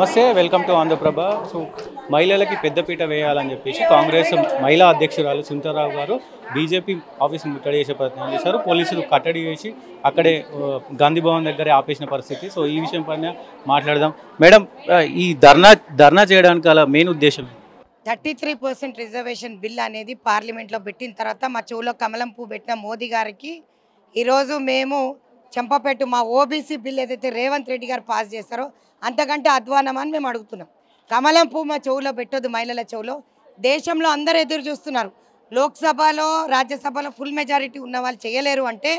నమస్తే, welcome to Andhraprabha. So మహిళలకి పెద్దపీట వేయాలని చెప్పేసి కాంగ్రెస్ మహిళా అధ్యక్షురాలు సునీతారావు గారు బీజేపీ ఆఫీస్ ముట్టడి చేసే ప్రయత్నం చేశారు. పోలీసులు కట్టడి చేసి అక్కడే గాంధీ భవన్ దగ్గరే ఆపేసిన పరిస్థితి. సో ఈ విషయం పైన మాట్లాడదాం. మేడం, ఈ ధర్నా చేయడానికి అలా మెయిన్ ఉద్దేశం 33% రిజర్వేషన్ బిల్ అనేది పార్లమెంట్లో పెట్టిన తర్వాత మా చెవులో కమలం పువ్వు పెట్టిన మోదీ గారికి ఈరోజు మేము చెంపపెట్టు మా ఓబీసీ బిల్ ఏదైతే రేవంత్ రెడ్డి గారు పాస్ చేస్తారో అంతకంటే అధ్వానమని మేము అడుగుతున్నాం. కమలం పువ్వు మా చెవులో పెట్టొద్దు, మహిళల చెవులో. దేశంలో అందరూ ఎదురు చూస్తున్నారు. లోక్సభలో రాజ్యసభలో ఫుల్ మెజారిటీ ఉన్న వాళ్ళు చేయలేరు అంటే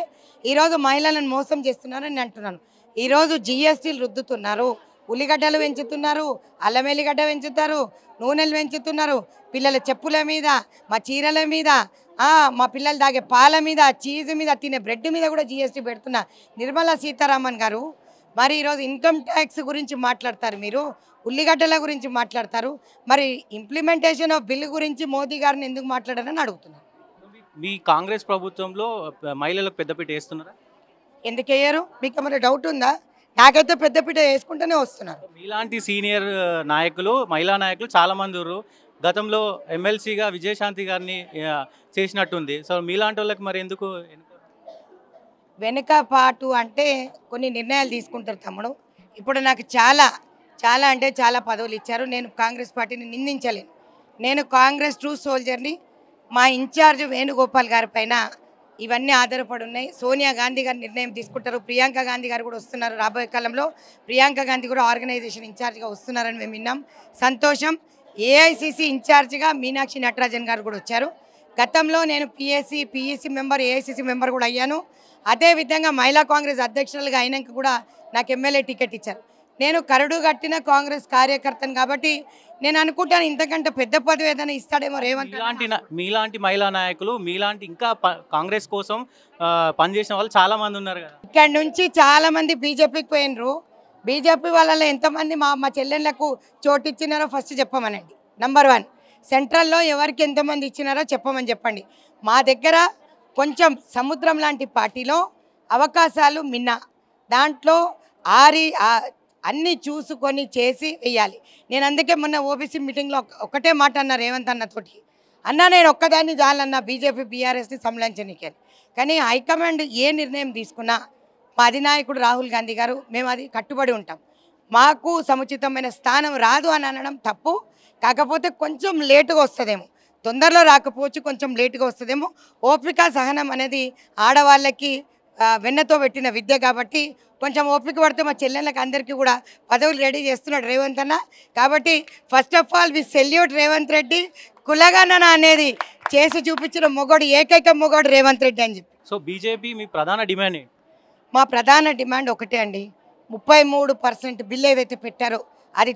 ఈరోజు మహిళలను మోసం చేస్తున్నారని నేను అంటున్నాను. ఈరోజు జిఎస్టీలు రుద్దుతున్నారు, ఉల్లిగడ్డలు పెంచుతున్నారు, అల్లం ఎల్లిగడ్డ పెంచుతారు, నూనెలు పెంచుతున్నారు, పిల్లల చెప్పుల మీద, మా చీరల మీద, మా పిల్లలు తాగే పాల మీద, చీజ్ మీద, తినే బ్రెడ్ మీద కూడా జిఎస్టీ పెడుతున్న నిర్మలా సీతారామన్ గారు మరి ఈరోజు ఇన్కమ్ ట్యాక్స్ గురించి మాట్లాడతారు, మీరు ఉల్లిగడ్డల గురించి మాట్లాడతారు, మరి ఇంప్లిమెంటేషన్ ఆఫ్ బిల్ గురించి మోదీ గారిని ఎందుకు మాట్లాడారని అడుగుతున్నారు. మీ కాంగ్రెస్ ప్రభుత్వంలో మహిళలకు పెద్దపీట వేస్తున్నారా? ఎందుకు వేయరు? మీకు ఏమైనా డౌట్ ఉందా? నాకైతే పెద్దపీట వేసుకుంటూనే వస్తున్నారు. మీలాంటి సీనియర్ నాయకులు, మహిళా నాయకులు చాలామంది ఉన్నారు. గతంలో ఎమ్మెల్సీగా విజయశాంతి గారిని చేసినట్టుంది. సో మీలాంటి వాళ్ళకి మరి ఎందుకు వెనుకపాటు అంటే కొన్ని నిర్ణయాలు తీసుకుంటారు తమ్ముడు. ఇప్పుడు నాకు చాలా అంటే చాలా పదవులు ఇచ్చారు. నేను కాంగ్రెస్ పార్టీని నిందించలేను. నేను కాంగ్రెస్ ట్రూ సోల్జర్ని. మా ఇన్ఛార్జ్ వేణుగోపాల్ గారి పైన ఇవన్నీ ఆధారపడి ఉన్నాయి. సోనియా గాంధీ గారు నిర్ణయం తీసుకుంటారు. ప్రియాంక గాంధీ గారు కూడా వస్తున్నారు. రాబోయే కాలంలో ప్రియాంక గాంధీ కూడా ఆర్గనైజేషన్ ఇన్ఛార్జ్గా వస్తున్నారని మేము విన్నాం. సంతోషం. ఏఐసిసి ఇన్ఛార్జ్గా మీనాక్షి నటరాజన్ గారు కూడా వచ్చారు. గతంలో నేను పిఎస్సి మెంబర్, ఏఐసిసి మెంబర్ కూడా అయ్యాను. అదేవిధంగా మహిళా కాంగ్రెస్ అధ్యక్షులుగా అయినాక కూడా నాకు ఎమ్మెల్యే టికెట్ ఇచ్చారు. నేను కరడు కట్టిన కాంగ్రెస్ కార్యకర్తను కాబట్టి నేను అనుకుంటాను ఇంతకంటే పెద్ద పదవి ఏదైనా ఇస్తాడేమో రేవంత్. మీలాంటి మహిళా నాయకులు, మీలాంటి ఇంకా కాంగ్రెస్ కోసం పనిచేసిన వాళ్ళు చాలా మంది ఉన్నారు కదా. ఇక్కడ నుంచి చాలా మంది బీజేపీకి పోయినరు. బీజేపీ వాళ్ళలో ఎంతమంది మా చెల్లెళ్ళకు చోటు ఇచ్చినారో ఫస్ట్ చెప్పమనండి. నంబర్ 1. సెంట్రల్లో ఎవరికి ఎంతమంది ఇచ్చినారో చెప్పమని చెప్పండి. మా దగ్గర కొంచెం సముద్రం లాంటి పార్టీలో అవకాశాలు మిన్న, దాంట్లో అన్నీ చూసుకొని చేసి వెయ్యాలి. నేను అందుకే మొన్న ఓబీసీ మీటింగ్లో ఒకటే మాట అన్నా రేవంత్ అన్నతోటి, అన్నా నేను ఒక్కదాన్ని చాలన్నా బీజేపీ బీఆర్ఎస్ని సంలాంచనీకి. కానీ హైకమాండ్ ఏ నిర్ణయం తీసుకున్నా మా అధినాయకుడు రాహుల్ గాంధీ గారు మేము అది కట్టుబడి ఉంటాం. మాకు సముచితమైన స్థానం రాదు అని అనడం తప్పు. కాకపోతే కొంచెం లేటుగా వస్తుందేమో, తొందరలో రాకపోవచ్చు, కొంచెం లేటుగా వస్తుందేమో. ఓపిక సహనం అనేది ఆడవాళ్ళకి వెన్నతో పెట్టిన విద్య కాబట్టి కొంచెం ఓపిక పడితే మా చెల్లెళ్ళకి అందరికీ కూడా పదవులు రెడీ చేస్తున్నాడు రేవంత్ అన్న. కాబట్టి first of all we salute Revanth Reddy. కులగణన అనేది చేసి చూపించిన మొగోడు, ఏకైక మొగోడు రేవంత్ రెడ్డి అని చెప్పి. సో బీజేపీ మీ ప్రధాన డిమాండ్ ఏంటి? మా ప్రధాన డిమాండ్ ఒకటే అండి, 33% బిల్ ఏదైతే పెట్టారో అది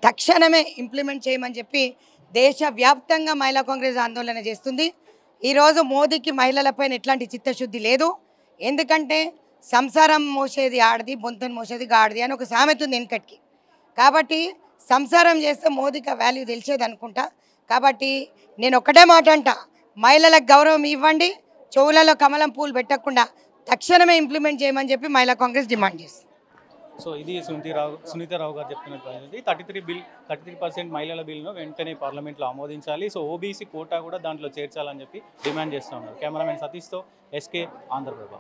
తక్షణమే ఇంప్లిమెంట్ చేయమని చెప్పి దేశవ్యాప్తంగా మహిళా కాంగ్రెస్ ఆందోళన చేస్తుంది. ఈరోజు మోదీకి మహిళలపైన ఎట్లాంటి చిత్తశుద్ధి లేదు. ఎందుకంటే సంసారం మోసేది ఆడది, బొంతను మోసేది గాడిది అని ఒక సామెత ఉంది వెనకటికి. కాబట్టి సంసారం చేస్తే మోదీకి వాల్యూ తెలిసేది అనుకుంటా. కాబట్టి నేను ఒకటే మాట అంట, మహిళలకు గౌరవం ఇవ్వండి, చెవులలో కమలం పూలు పెట్టకుండా తక్షణమే ఇంప్లిమెంట్ చేయమని చెప్పి మహిళా కాంగ్రెస్ డిమాండ్ చేస్తుంది. సో ఇది సునీతారావు గారు చెప్తున్నట్టు 33% మహిళల బిల్లును వెంటనే పార్లమెంట్లో ఆమోదించాలి. సో ఓబీసీ కోటా కూడా దాంట్లో చేర్చాలని చెప్పి డిమాండ్ చేస్తూ ఉన్నారు. Cameraman సతీష్తో SK, Andhraprabha.